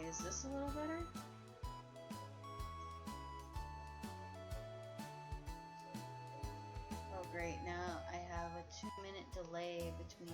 is this a little better? Oh great, now I have a 2-minute delay between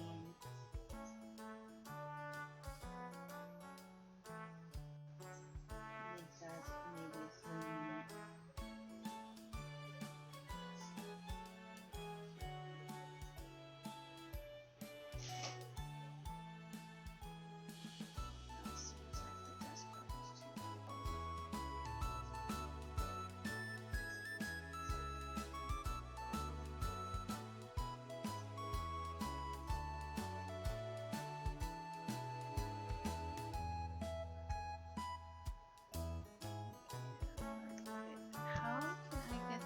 maybe a 3-minute.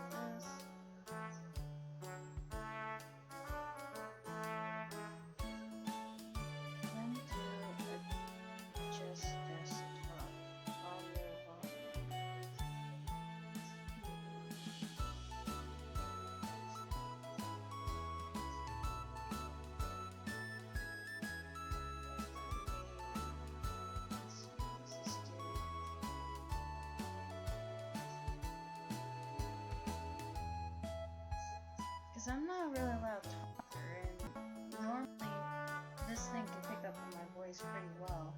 I'm not really a loud talker, and normally this thing can pick up on my voice pretty well.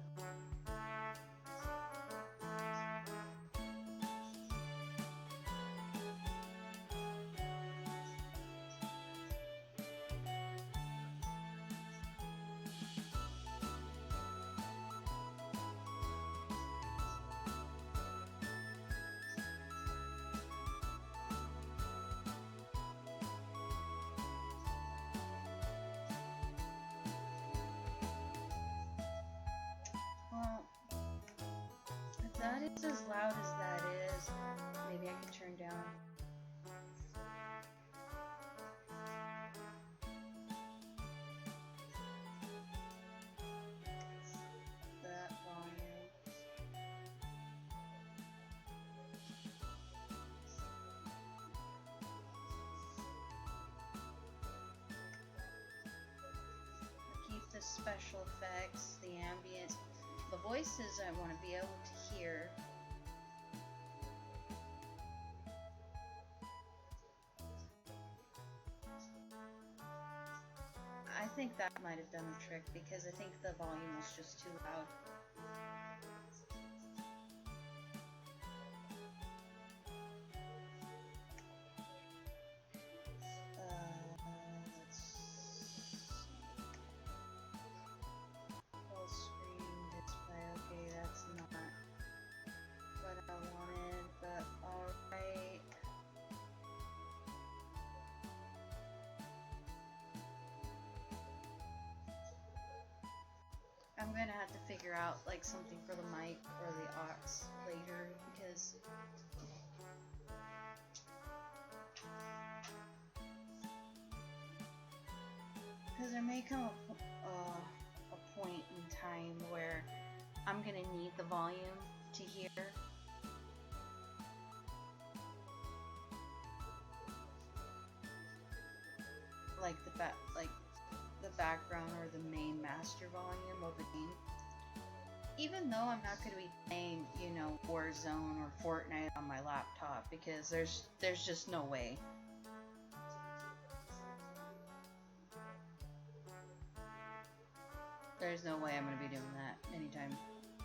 That is as loud as that is. Maybe I can turn down. That volume. Keep the special effects, the ambience. The voices I want to be able to hear. I think that might have done the trick because I think the volume was just too loud. Let's see. Full screen display. Okay, that's not what I wanted, but alright. I'm gonna have to figure out like something for the mic or the aux later because there may come a point in time where I'm gonna need the volume to hear. Like the background or the main master volume of a game. Even though I'm not going to be playing, you know, Warzone or Fortnite on my laptop because there's just no way. There's no way I'm going to be doing that anytime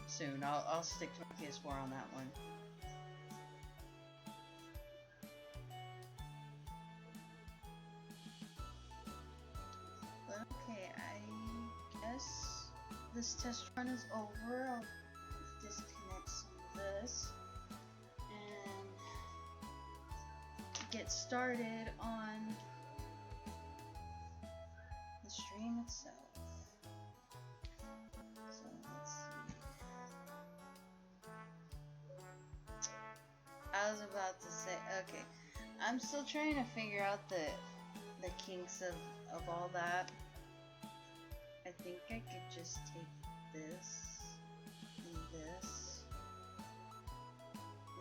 soon. I'll stick to my PS4 on that one. But okay, I guess this test run is over. I'll disconnect some of this and get started on the stream itself. So let's see. I was about to say, okay, I'm still trying to figure out the kinks of all that. I think I could just take this and this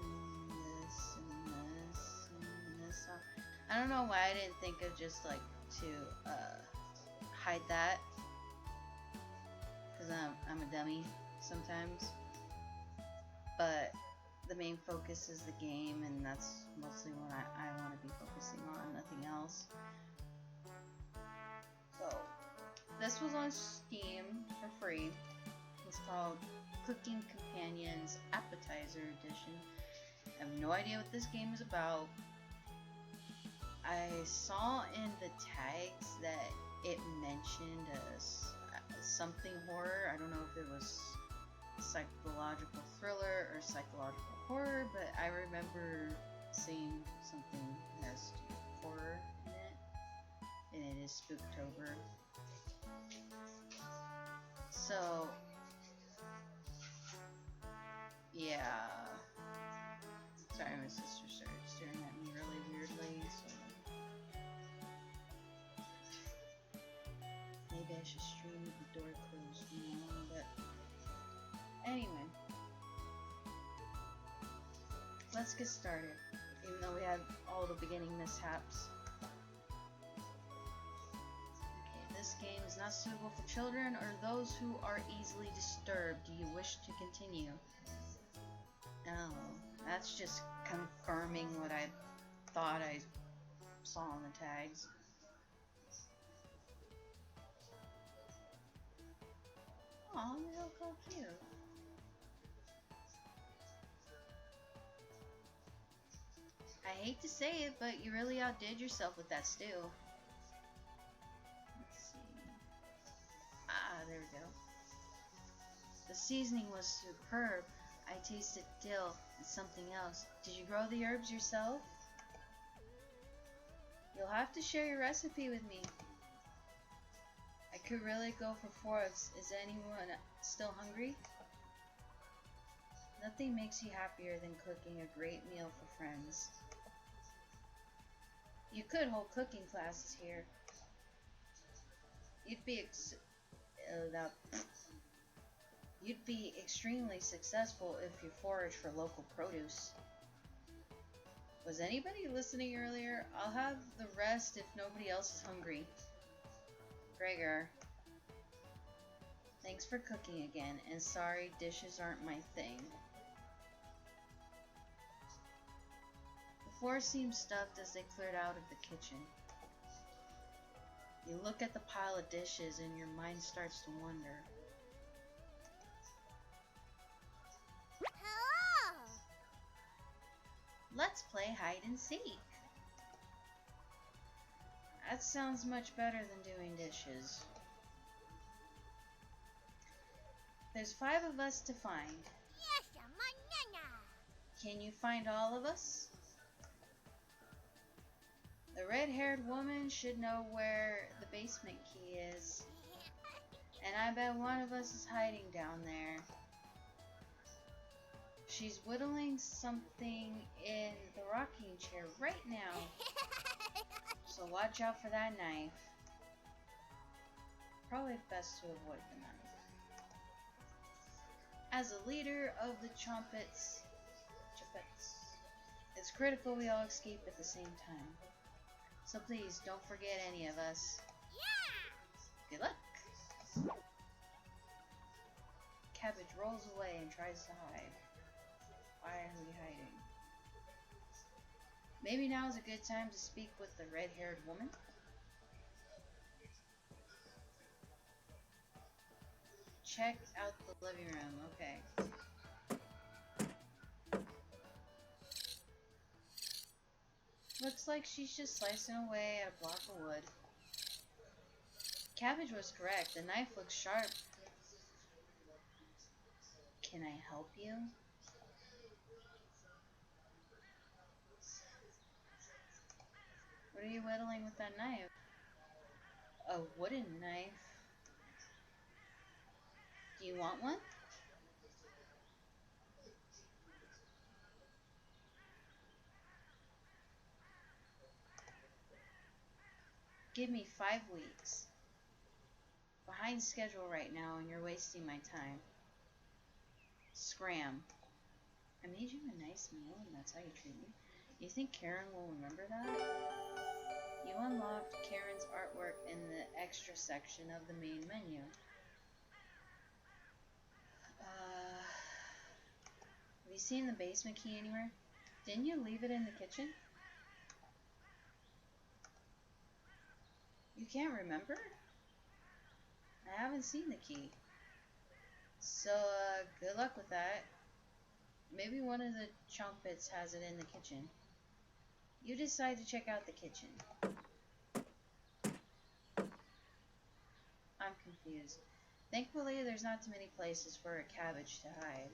and this and this and this off. I don't know why I didn't think of just like to hide that, because I'm a dummy sometimes. but the main focus is the game, and that's mostly what I want to be focusing on, nothing else. So, this was on Steam for free. It's called Cooking Companions Appetizer Edition. I have no idea what this game is about. I saw in the tags that it mentioned something horror. I don't know if it was psychological thriller or psychological horror, but I remember seeing something that has horror in it, and it is Spooktober. So, yeah. Sorry, my sister started staring at me really weirdly, so maybe I should stream with the door closed now, but anyway. Let's get started, even though we have all the beginning mishaps. Okay, this game is not suitable for children or those who are easily disturbed. Do you wish to continue? Oh, that's just confirming what I thought I saw on the tags. Aw, look how cute. I hate to say it, but you really outdid yourself with that stew. Let's see. Ah, there we go. The seasoning was superb. I tasted dill and something else. Did you grow the herbs yourself? You'll have to share your recipe with me. I could really go for forks. Is anyone still hungry? Nothing makes you happier than cooking a great meal for friends. You could hold cooking classes here. You'd be extremely successful if you forage for local produce. Was anybody listening earlier? I'll have the rest if nobody else is hungry. Gregor. Thanks for cooking again, and sorry dishes aren't my thing. The floor seemed stuffed as they cleared out of the kitchen. You look at the pile of dishes and your mind starts to wonder. Hello! Let's play hide and seek. That sounds much better than doing dishes. There's 5 of us to find. Yes, manana. Can you find all of us? The red-haired woman should know where the basement key is. And I bet one of us is hiding down there. She's whittling something in the rocking chair right now. So watch out for that knife. Probably best to avoid the knife. As a leader of the Chompets, it's critical we all escape at the same time. So please, don't forget any of us. Yeah! Good luck! Cabbage rolls away and tries to hide. Why are we hiding? Maybe now is a good time to speak with the red-haired woman. Check out the living room. Okay. Looks like she's just slicing away at a block of wood. Cabbage was correct. The knife looks sharp. Can I help you? What are you whittling with that knife? A wooden knife. Do you want one? Give me 5 weeks. Behind schedule right now and you're wasting my time. Scram. I made you a nice meal and that's how you treat me. You think Karen will remember that? You unlocked Karen's artwork in the extra section of the main menu. you seen the basement key anywhere? Didn't you leave it in the kitchen? You can't remember? I haven't seen the key. So, good luck with that. Maybe one of the chumpets has it in the kitchen. You decide to check out the kitchen. I'm confused. Thankfully, there's not too many places for a cabbage to hide.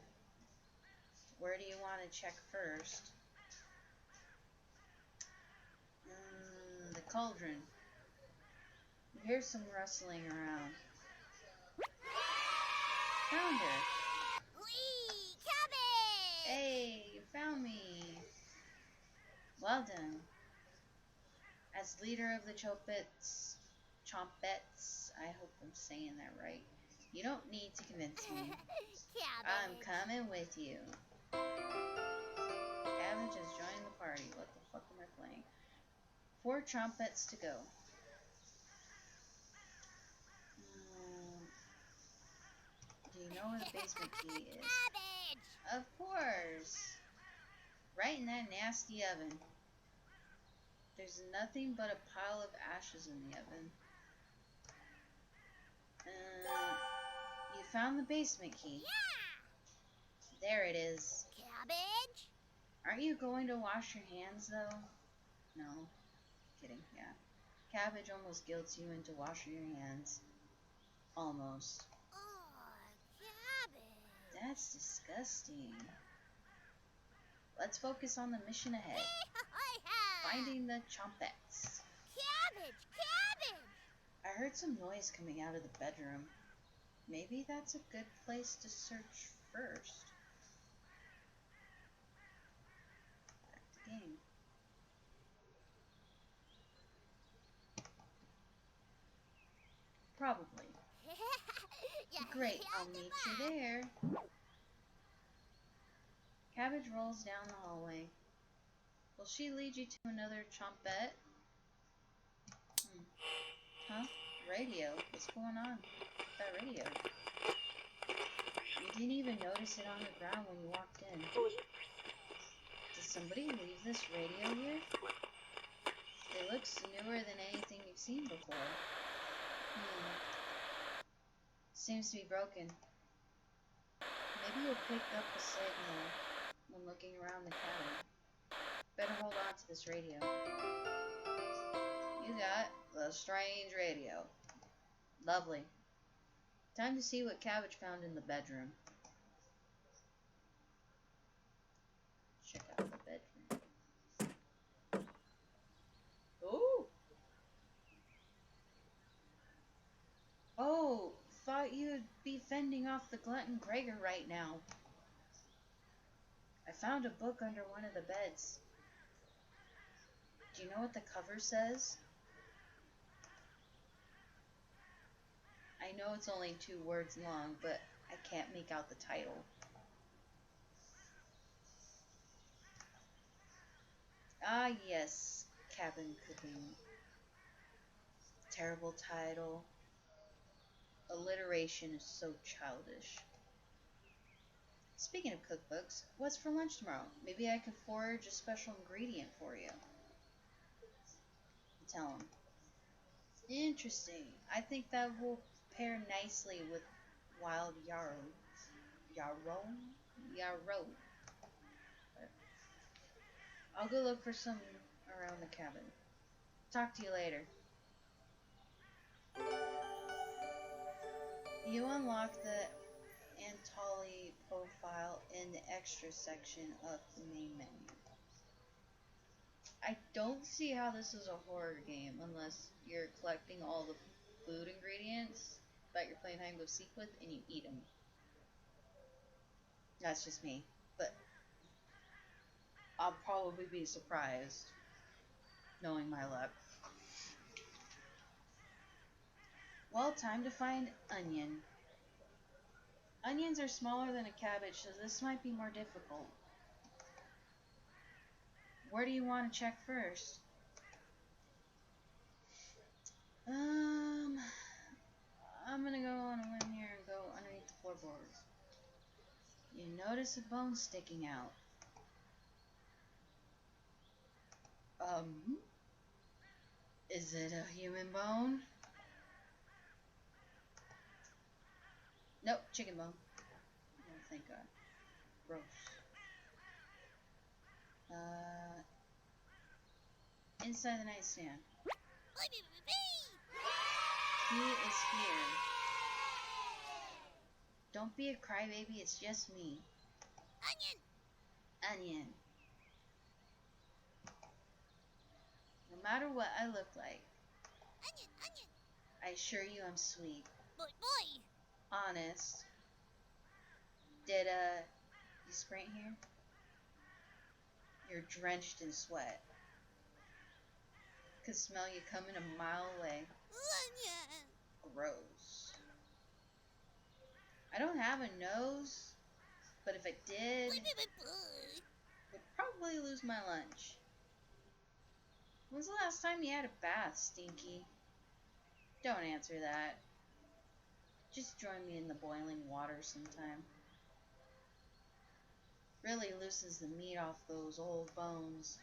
Where do you want to check first? The cauldron. Here's some rustling around. Found her. Wee! Cabbage! Hey, you found me. Well done. As leader of the Chompets, I hope I'm saying that right. You don't need to convince me. I'm Cabbage! coming with you. Cabbage has joined the party. What the fuck am I playing? 4 trumpets to go. Do you know where the basement key is? Cabbage! Of course. Right in that nasty oven. There's nothing but a pile of ashes in the oven. You found the basement key. Yeah! There it is. Cabbage? Aren't you going to wash your hands, though? No. Kidding, yeah. Cabbage almost guilts you into washing your hands. Almost. Oh, cabbage. That's disgusting. Let's focus on the mission ahead. Finding the Chompets. Cabbage! Cabbage! I heard some noise coming out of the bedroom. Maybe that's a good place to search first. Back to game. Probably. Great, I'll meet you there. Cabbage rolls down the hallway. Will she lead you to another chompette? Huh? Radio? What's going on with that radio? You didn't even notice it on the ground when you walked in. Did somebody leave this radio here? It looks newer than anything you've seen before. Seems to be broken. Maybe you'll pick up a signal when looking around the cabin. Better hold on to this radio. You got the strange radio. Lovely. Time to see what Cabbage found in the bedroom. Check out the bedroom. Ooh! Oh, thought you'd be fending off the glutton Gregor right now. I found a book under one of the beds. Do you know what the cover says? I know it's only 2 words long, but I can't make out the title. Ah, yes, cabin cooking. Terrible title. Alliteration is so childish. Speaking of cookbooks, what's for lunch tomorrow? Maybe I could forage a special ingredient for you. Tell him. Interesting. I think that will pair nicely with wild yarrow. Yarrow. I'll go look for some around the cabin. Talk to you later. You unlock the Antali profile in the extra section of the main menu. I don't see how this is a horror game unless you're collecting all the food ingredients that you're playing hide and go seek with and you eat them. That's just me, but I'll probably be surprised knowing my luck. Well, time to find onion. Onions are smaller than a cabbage, so this might be more difficult. Where do you want to check first? I'm gonna go on a limb here and go underneath the floorboards. You notice a bone sticking out. Is it a human bone? Nope, chicken bone. Oh, thank God. Gross. Inside the nightstand. He is here. Don't be a crybaby, it's just me. Onion. No matter what I look like, I assure you I'm sweet. Honest. Did, you sprint here? You're drenched in sweat. Could smell you coming a mile away. Gross. I don't have a nose, but if I did, would probably lose my lunch. When's the last time you had a bath, Stinky? Don't answer that. Just join me in the boiling water sometime. Really loosens the meat off those old bones.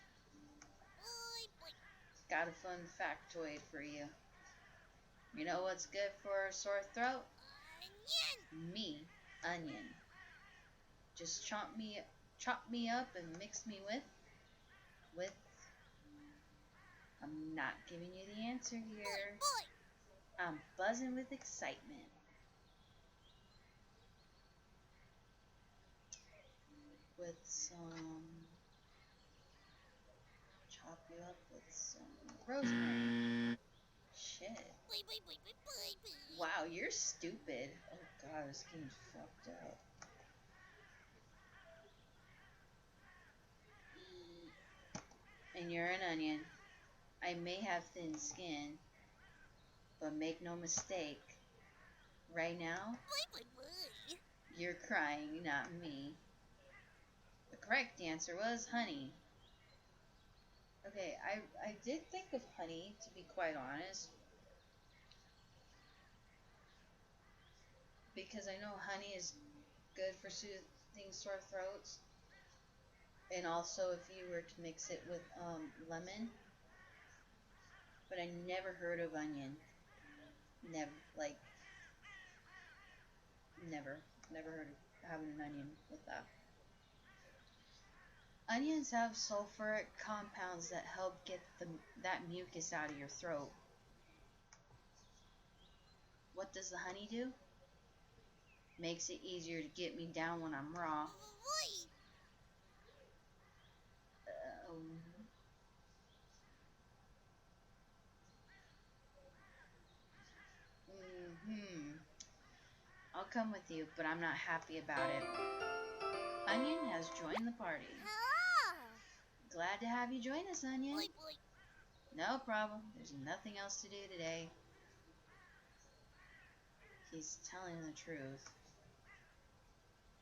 Got a fun factoid for you. You know what's good for a sore throat? Me, onion. Just chop me up and mix me with. I'm not giving you the answer here. I'm buzzing with excitement. With some, chop you up with some rosemary. Shit. Wow, you're stupid. Oh God, this game's fucked up. And you're an onion. I may have thin skin, but make no mistake. Right now, you're crying, not me. The correct answer was honey. Okay, I did think of honey, to be quite honest. Because I know honey is good for soothing sore throats. And also if you were to mix it with lemon. But I never heard of onion. Never heard of having an onion with that. Onions have sulfuric compounds that help get that mucus out of your throat. What does the honey do? Makes it easier to get me down when I'm raw. I'll come with you, but I'm not happy about it. Onion has joined the party. Glad to have you join us, Onion. No problem. There's nothing else to do today. He's telling the truth.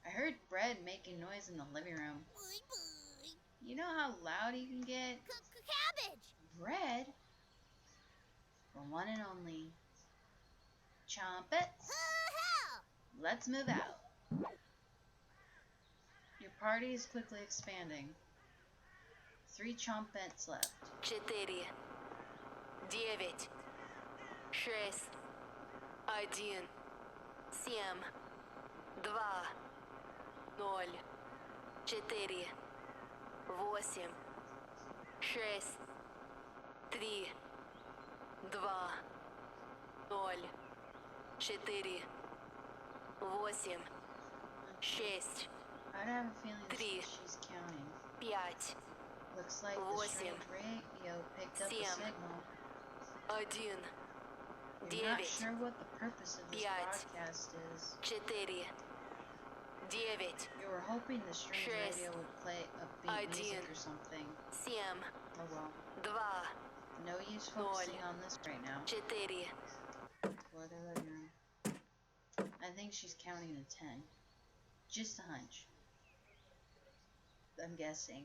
I heard Bread making noise in the living room. You know how loud he can get? Cabbage! Bread? For one and only. Chomp it. Let's move out. Your party is quickly expanding. 3 chompets left. 4, 9, 8, 6, 1, 7, 2, 0, 4, 8, 6, 3, 2, 0, 4, 8, 6, I'd have a feeling 3, she's counting. 5, Looks like the strange radio picked up the 7, signal. 1, You're not 9, sure what the purpose of this 5, broadcast is. 4, 9, You were hoping the strange 6, radio would play upbeat music or something. 7, Oh well. 2, No use focusing on this right now. 4, Or their living room. I think she's counting to 10. Just a hunch. I'm guessing.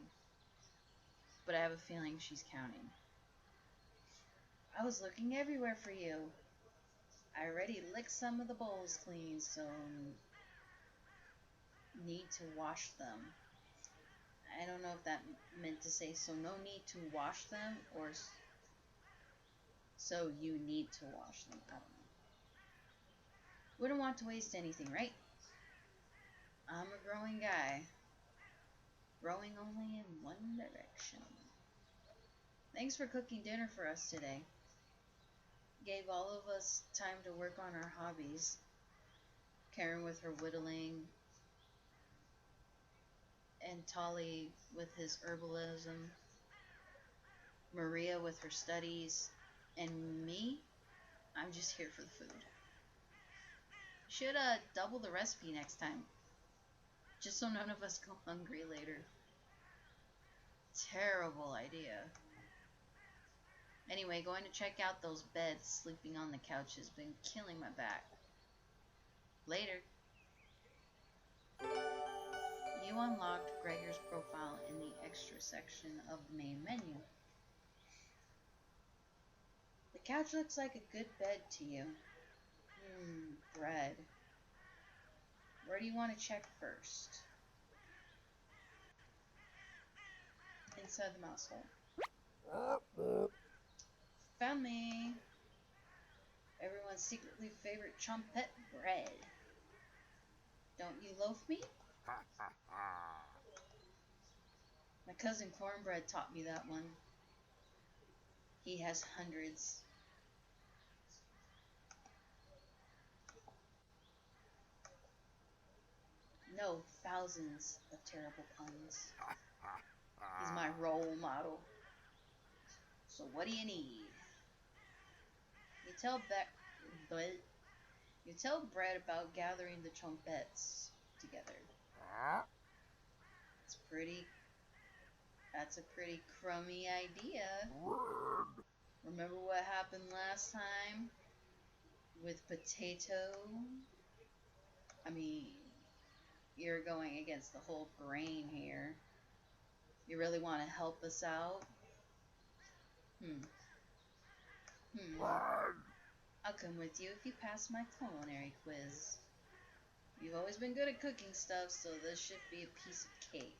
But I have a feeling she's counting. I was looking everywhere for you. I already licked some of the bowls clean, so need to wash them. I don't know if that meant to say so no need to wash them or so you need to wash them. I don't know. Wouldn't want to waste anything, right? I'm a growing guy. Growing only in one direction. Thanks for cooking dinner for us today. Gave all of us time to work on our hobbies. Karen with her whittling, and Tolly with his herbalism, Maria with her studies, and me, I'm just here for the food. Should double the recipe next time, just so none of us go hungry later. Terrible idea. Anyway, going to check out those beds. Sleeping on the couch has been killing my back. Later. You unlocked Gregor's profile in the extra section of the main menu. The couch looks like a good bed to you. Bread. Where do you want to check first? Inside the mouse hole. Found me. Everyone's secretly favorite chumpette bread. Don't you loaf me? My cousin Cornbread taught me that one. He has hundreds. No, thousands of terrible puns. He's my role model. So what do you need? You tell Brett about gathering the trumpettes together. That's a pretty crummy idea. Remember what happened last time? With Potato? I mean, you're going against the whole grain here. You really want to help us out? I'll come with you if you pass my culinary quiz. You've always been good at cooking stuff, so this should be a piece of cake.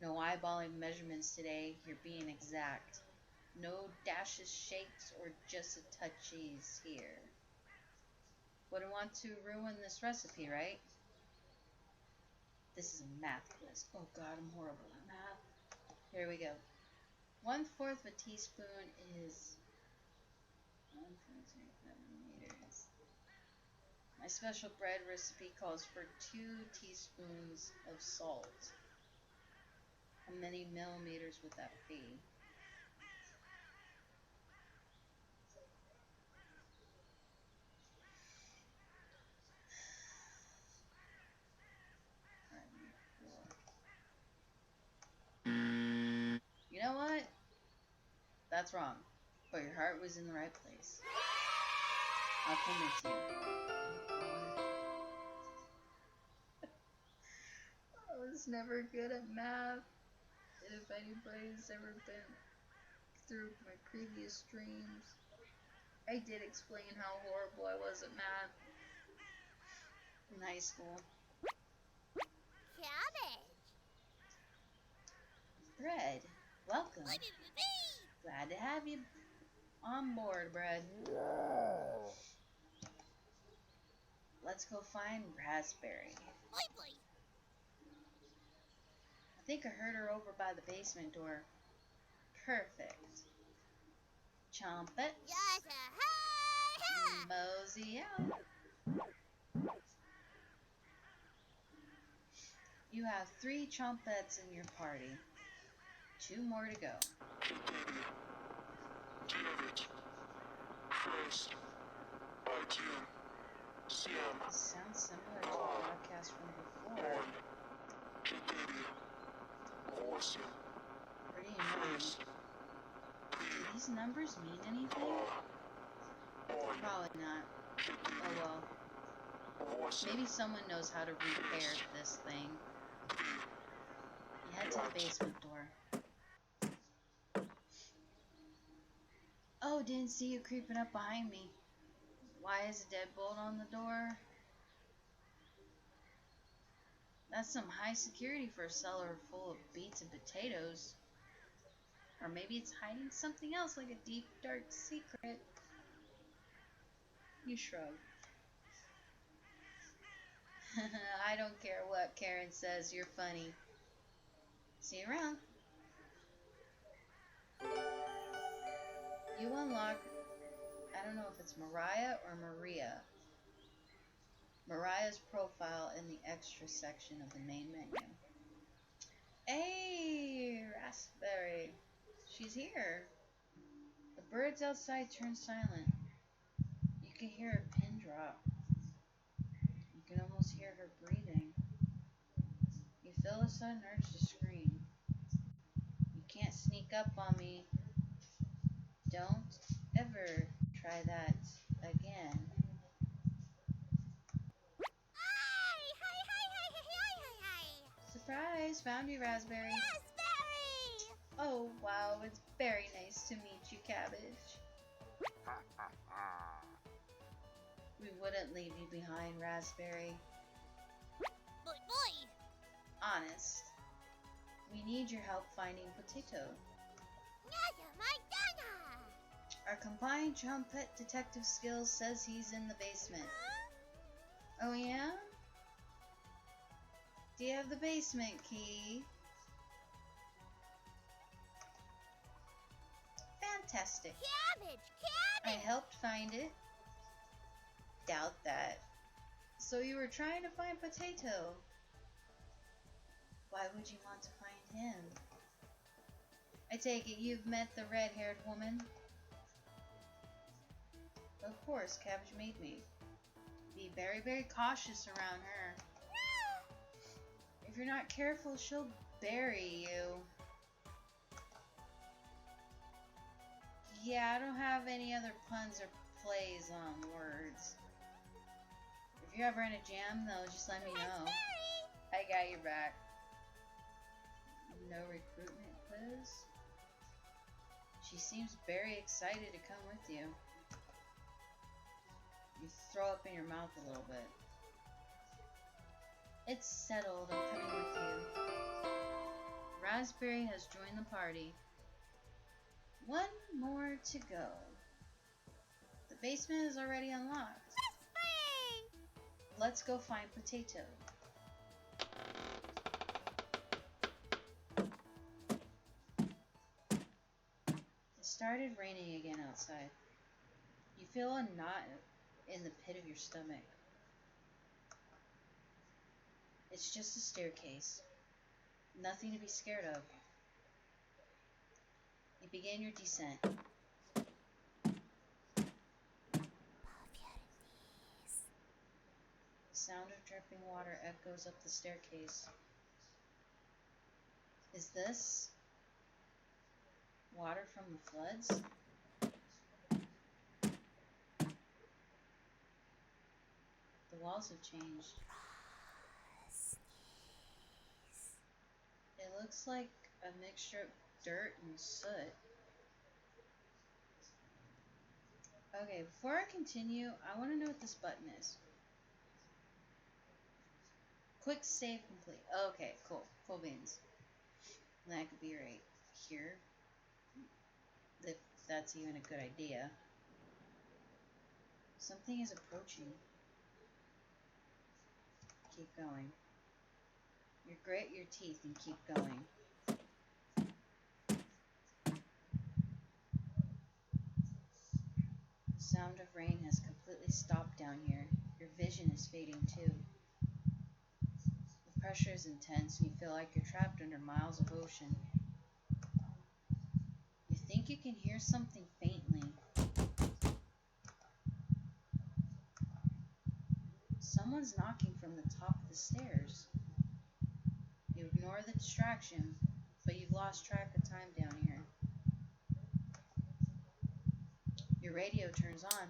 No eyeballing measurements today, you're being exact. No dashes, shakes, or just a touchies here. Wouldn't want to ruin this recipe, right? This is a math quiz. Oh god, I'm horrible at math. Here we go. 1/4 of a teaspoon is 1.35 millimeters. My special bread recipe calls for 2 teaspoons of salt. How many millimeters would that be? You know what? That's wrong. But your heart was in the right place. I'll come with you. I was never good at math. If anybody's ever been through my previous streams, I did explain how horrible I was at math in high school. Cabbage. Bread, welcome. Glad to have you on board, Bread. Let's go find Raspberry. I think I heard her over by the basement door. Perfect. Chompet. Mosey out. You have 3 chompettes in your party. 2 more to go. Cabbage. First. Idea. Sam. This sounds similar to the broadcast from before. Pretty annoying. Do these numbers mean anything? Probably not. Oh well. Maybe someone knows how to repair this thing. You head to the basement door. Oh, didn't see you creeping up behind me. Why is a deadbolt on the door? That's some high security for a cellar full of beets and potatoes. Or maybe it's hiding something else like a deep, dark secret. You shrug. I don't care what Karen says, you're funny. See you around. You unlock, I don't know if it's Mariah or Maria. Mariah's profile in the extra section of the main menu. Hey, Raspberry. She's here. The birds outside turn silent. You can hear a pin drop. You can almost hear her breathing. You feel a sudden urge to scream. You can't sneak up on me. Don't ever try that again. Hi. Surprise! Found you, Raspberry. Raspberry! Oh, wow, it's very nice to meet you, Cabbage. We wouldn't leave you behind, Raspberry. Boy. Honest. We need your help finding Potato. Nana, my Dana! Our combined trumpet detective skills says he's in the basement. Oh yeah? Do you have the basement key? Fantastic. Cabbage! I helped find it. Doubt that. So you were trying to find Potato. Why would you want to find him? I take it you've met the red-haired woman? Of course, Cabbage made me. Be very, very cautious around her. If you're not careful, she'll bury you. Yeah, I don't have any other puns or plays on words. If you're ever in a jam, though, just let me know. I got your back. No recruitment quiz? She seems very excited to come with you. You throw up in your mouth a little bit. It's settled, I'm coming with you. Raspberry has joined the party. One more to go. The basement is already unlocked. Let's go find Potato. It started raining again outside. You feel a knot in the pit of your stomach. It's just a staircase. Nothing to be scared of. You begin your descent. The sound of dripping water echoes up the staircase. Is this water from the floods? The walls have changed. It looks like a mixture of dirt and soot. Okay, before I continue, I want to know what this button is. Quick save complete. Okay, cool. Cool beans. And that could be right here. If that's even a good idea. Something is approaching. Keep going. You grit your teeth and keep going. The sound of rain has completely stopped down here. Your vision is fading too. The pressure is intense and you feel like you're trapped under miles of ocean. You think you can hear something faintly. Someone's knocking from the top of the stairs. You ignore the distraction, but you've lost track of time down here. Your radio turns on.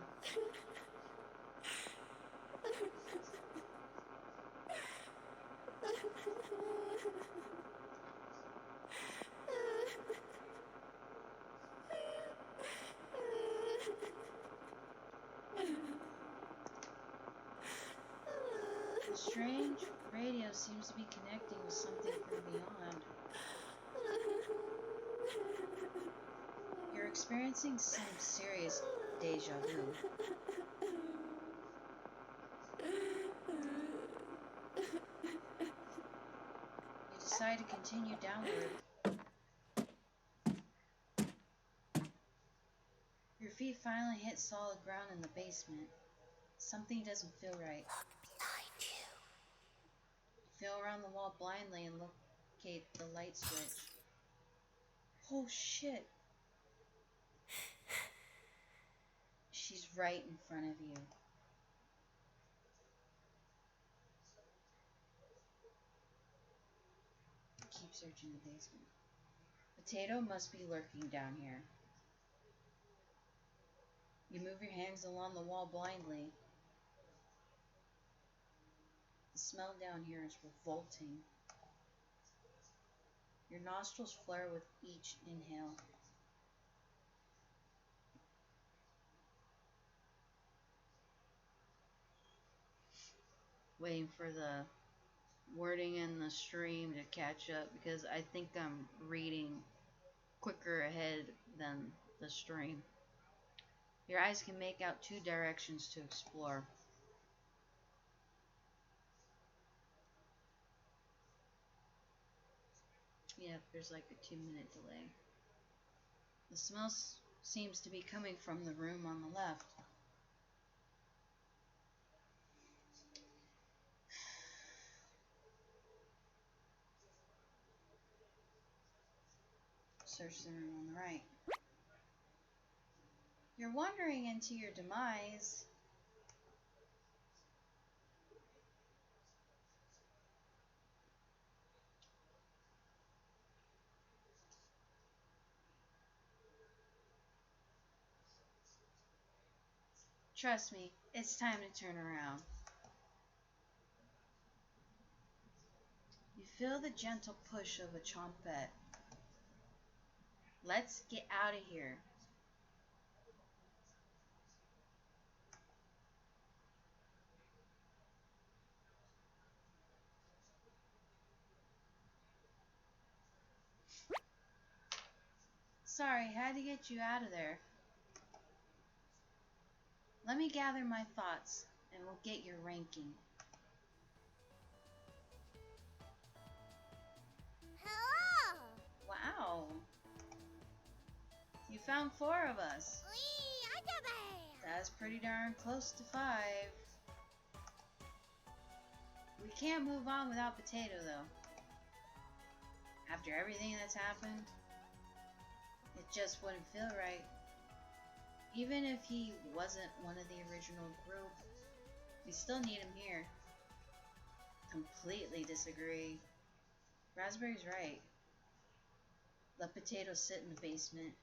The strange radio potato seems to be connecting with something from beyond. You're experiencing some serious deja vu. You decide to continue downward. Your feet finally hit solid ground in the basement. Something doesn't feel right. Look behind you. You feel around the wall blindly and locate the light switch. Oh shit! She's right in front of you. Keep searching the basement. Potato must be lurking down here. You move your hands along the wall blindly. The smell down here is revolting. Your nostrils flare with each inhale. Waiting for the wording in the stream to catch up because I think I'm reading quicker ahead than the stream. Your eyes can make out two directions to explore. Yep, there's like a 2-minute delay. The smell seems to be coming from the room on the left. Search the room on the right. You're wandering into your demise. Trust me, it's time to turn around. You feel the gentle push of a chompette. Let's get out of here. Sorry, had to get you out of there. Let me gather my thoughts, and we'll get your ranking. Hello! Wow. You found 4 of us. That's pretty darn close to 5. We can't move on without Potato, though. After everything that's happened, it just wouldn't feel right. Even if he wasn't one of the original group, we still need him here. Completely disagree. Raspberry's right. Let Potato sit in the basement.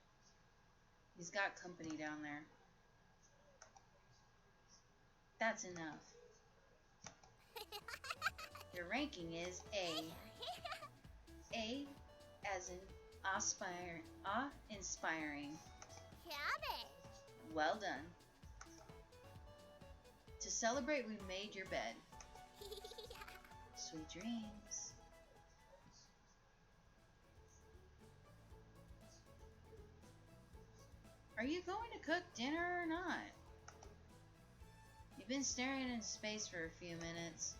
He's got company down there. That's enough. Your ranking is A. A as in inspiring. Cabbage! Well done. To celebrate, we made your bed. Sweet dreams. Are you going to cook dinner or not? You've been staring into space for a few minutes.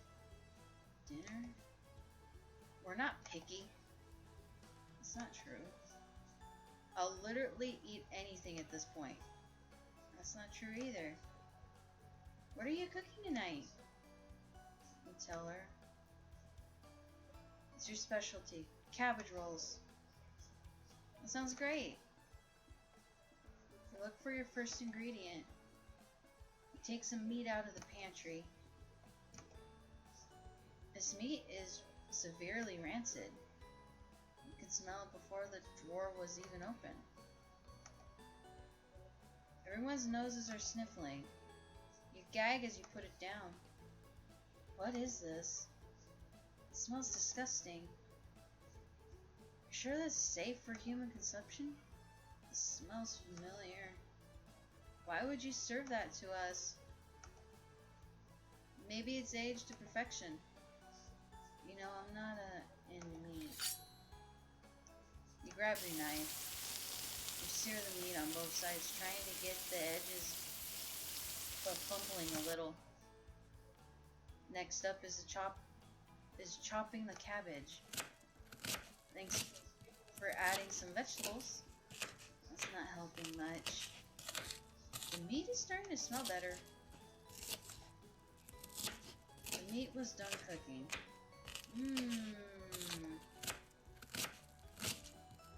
Dinner? We're not picky. It's not true. I'll literally eat anything at this point. That's not true either. What are you cooking tonight? You tell her. It's your specialty. Cabbage rolls. That sounds great. You look for your first ingredient. You take some meat out of the pantry. This meat is severely rancid. You can smell it before the drawer was even open. Everyone's noses are sniffling. You gag as you put it down. What is this? It smells disgusting. You sure that's safe for human consumption? It smells familiar. Why would you serve that to us? Maybe it's aged to perfection. You know, I'm not into meat. You grab your knife. You sear the meat on both sides, trying to get the edges, but fumbling a little. Next up is chopping the cabbage. Thanks for adding some vegetables. That's not helping much. The meat is starting to smell better. The meat was done cooking.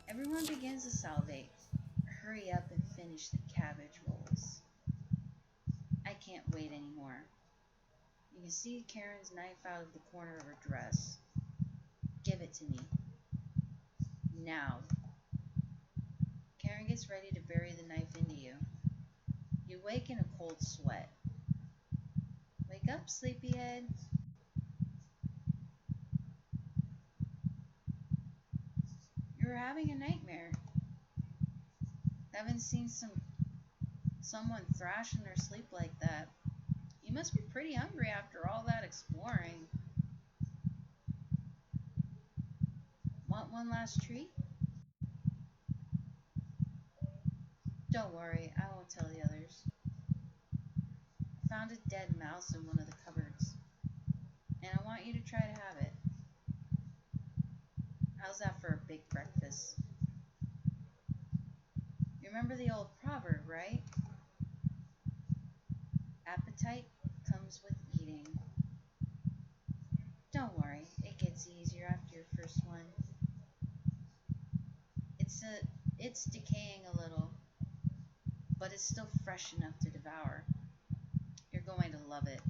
Everyone begins to salivate. Hurry up and finish the cabbage rolls. I can't wait anymore. You can see Karen's knife out of the corner of her dress. Give it to me. Now. Karen gets ready to bury the knife into you. You wake in a cold sweat. Wake up, sleepyhead. You're having a nightmare. Haven't seen someone thrash in their sleep like that. You must be pretty hungry after all that exploring. Want one last treat? Don't worry, I won't tell the others. I found a dead mouse in one of the cupboards, and I want you to try to have it. How's that for a big breakfast? You remember the old proverb, right? Appetite comes with eating. Don't worry, it gets easier after your first one. It's decaying a little, but it's still fresh enough to devour. You're going to love it.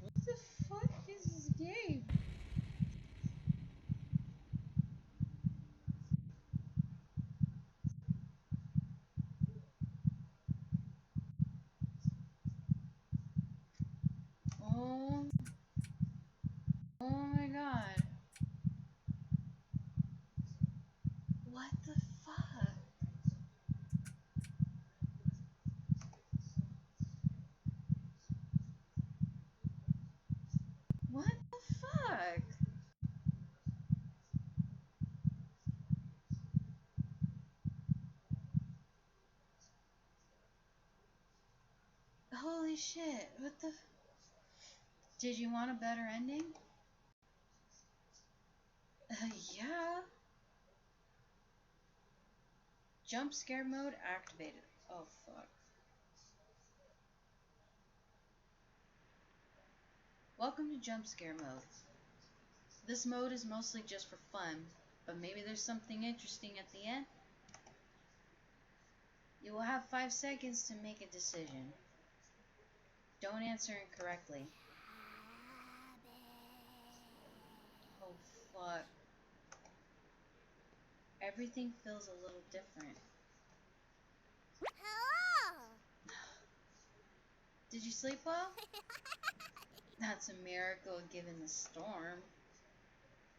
What the fuck is this game? Oh, oh my god. What the fuck? What the fuck? Holy shit, what the... Did you want a better ending? Yeah. Jump scare mode activated. Oh fuck. Welcome to jump scare mode. This mode is mostly just for fun, but maybe there's something interesting at the end. You will have 5 seconds to make a decision. Don't answer incorrectly. Oh fuck. Everything feels a little different. Hello! Did you sleep well? That's a miracle given the storm.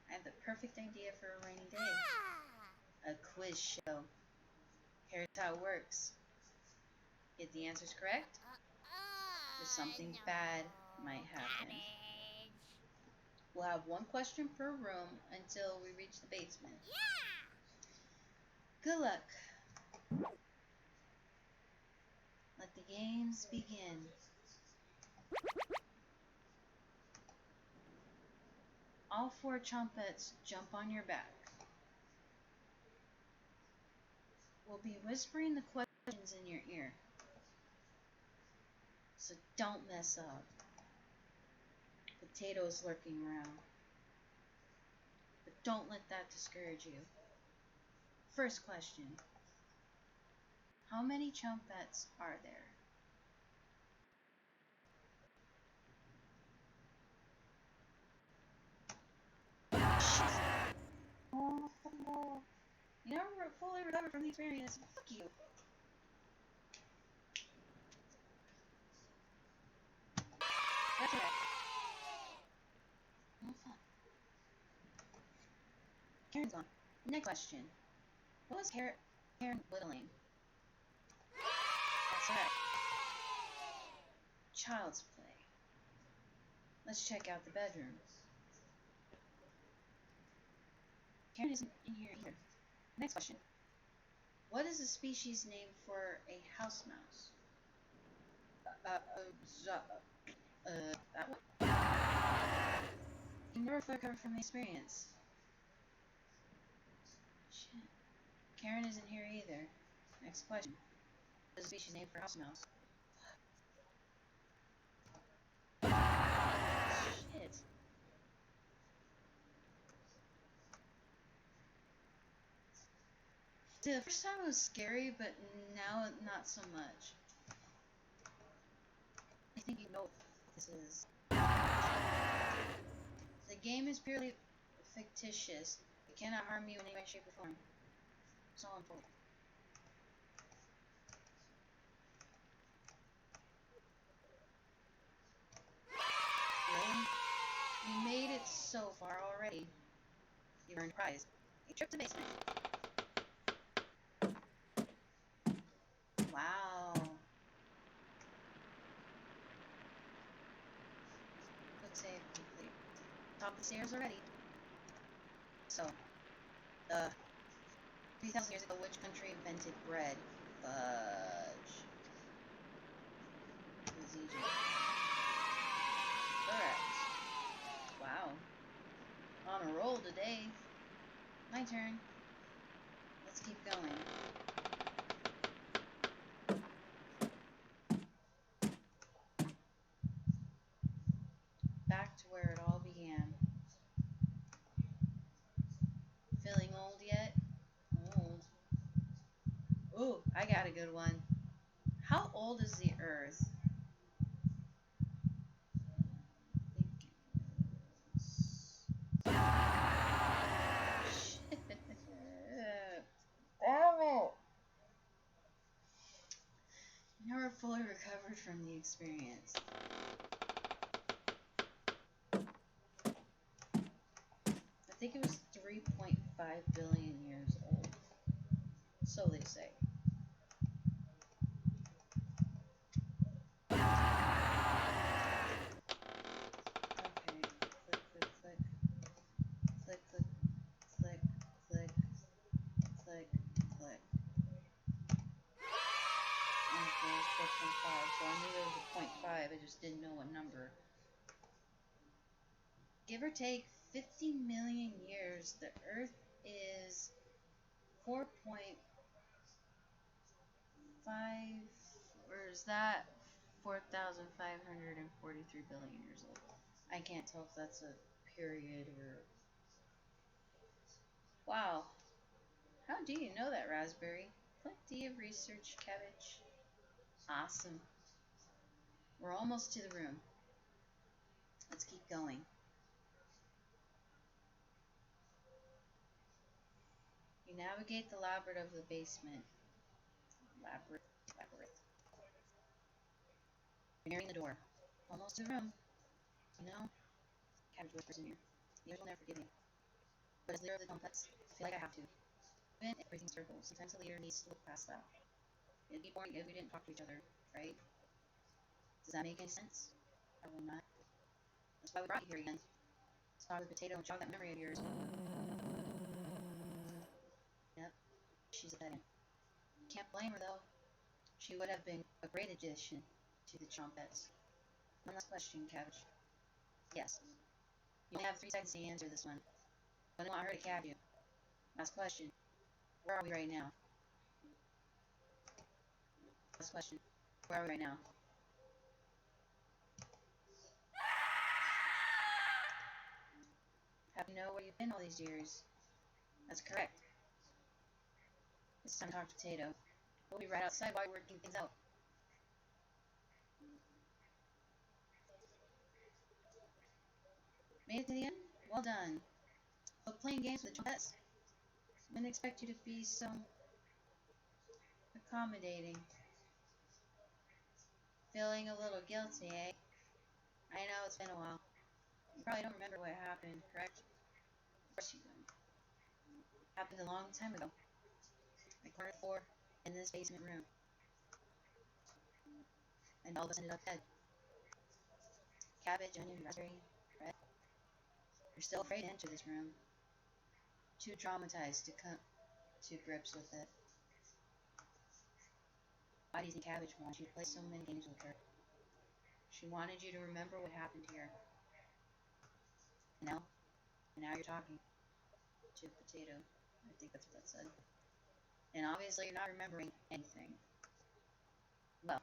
I have the perfect idea for a rainy day. Ah! A quiz show. Here's how it works. Get the answers correct, or something No. bad might happen. Cabbage. We'll have 1 question per room until we reach the basement. Yeah! Good luck. Let the games begin. All 4 trumpets jump on your back. We'll be whispering the questions in your ear, so don't mess up. Potatoes lurking around, but don't let that discourage you. First question. How many trumpets are there? Oh, fucking no. You never fully recover from the experience. Fuck you. That's okay. Oh, fuck. Karen's gone. Next question. What was Karen whittling? That's right. Child's play. Let's check out the bedroom. Karen isn't in here either. Next question. What is the species name for a house mouse? That one? You never fully recover from the experience. Shit. Karen isn't here either. Next question. What is the species name for a house mouse? Shit. Dude, the first time it was scary, but now not so much. I think you know what this is. The game is purely fictitious. It cannot harm you in any way, shape, or form. So I'm told. Really? You made it so far already. You earned a prize. A trip to the basement. Wow. Quick save complete. Top of the stairs already. So, 3,000 years ago, which country invented bread? Fudge. It was Egypt. Correct. Wow. On a roll today. My turn. Let's keep going. Back to where it all began. Feeling old yet? Old. Ooh, I got a good one. How old is the Earth? Shit. Damn it. Never fully recovered from the experience. I think it was 3.5 billion years old. So they say. Okay, click, click, click. Click, click, click, click, click, click. Okay, it's 4.5, so I knew there was a 0.5, I just didn't know what number. Give or take 50 million years, the Earth is 4.5, or is that 4,543 billion years old? I can't tell if that's a period or... Wow. How do you know that, Raspberry? Plenty of research, Cabbage. Awesome. We're almost to the room. Let's keep going. You navigate the labyrinth of the basement. Labyrinth. You're nearing the door. Almost to the room. You know? Cabbage whispers in your ear. The others will never forgive me. But as leader of the complex, I feel like I have to. Even if everything's circle, sometimes the leader needs to look past that. It'd be boring if we didn't talk to each other, right? Does that make any sense? Probably not. That's why we brought you here again. Let's talk with Potato and jog that memory of yours. Yep, she's a veteran. Can't blame her though. She would have been a great addition to the Chompettes. One last question, Cabbage. Yes. You only have 3 seconds to answer this one. I don't want her to cab you. Last question. Where are we right now? Last question. Where are we right now? How do you know where you've been all these years? That's correct. It's time to talk to Potato. We'll be right outside while we're working things out. Made it to the end? Well done. But playing games with the Chompettes. Didn't expect you to be so accommodating. Feeling a little guilty, eh? I know it's been a while. You probably don't remember what happened, correct? Of course you don't. Happened a long time ago. I cornered 4 in this basement room. And all of us ended up dead. Cabbage, onion, raspberry, red. You're still afraid to enter this room. Too traumatized to come to grips with it. Why do you think Cabbage wanted you to play so many games with her? She wanted you to remember what happened here. And now you're talking to Potato. I think that's what that said. And obviously you're not remembering anything. Well,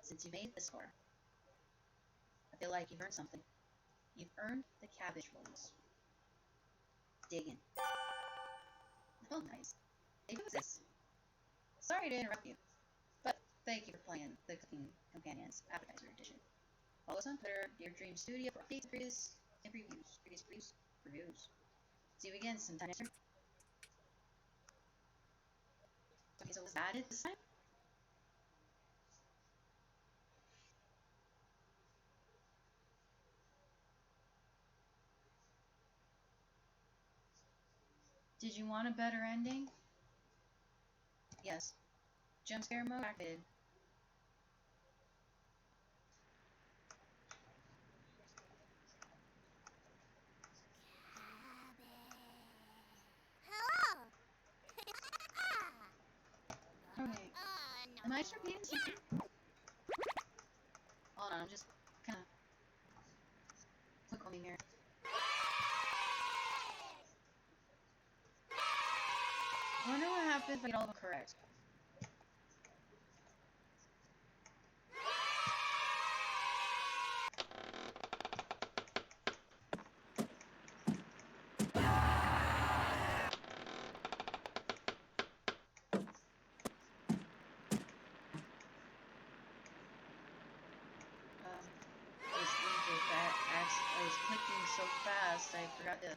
since you made it this far, I feel like you've earned something. You've earned the Cabbage Rolls. Dig in. Oh, nice. Hey, who's this? Sorry to interrupt you, but thank you for playing the Cooking Companions Appetizer Edition. Follow us on Twitter, Dear Dream Studio, for updates, previous reviews. See you again sometime next year. Okay, so was that it this time? Did you want a better ending? Yes. Jump scare mode activated. Hello. Okay. Am I repeating something? Hold on, I'm just kind of quick on here. I wonder what happens if I get all of them correct. I was clicking so fast I forgot to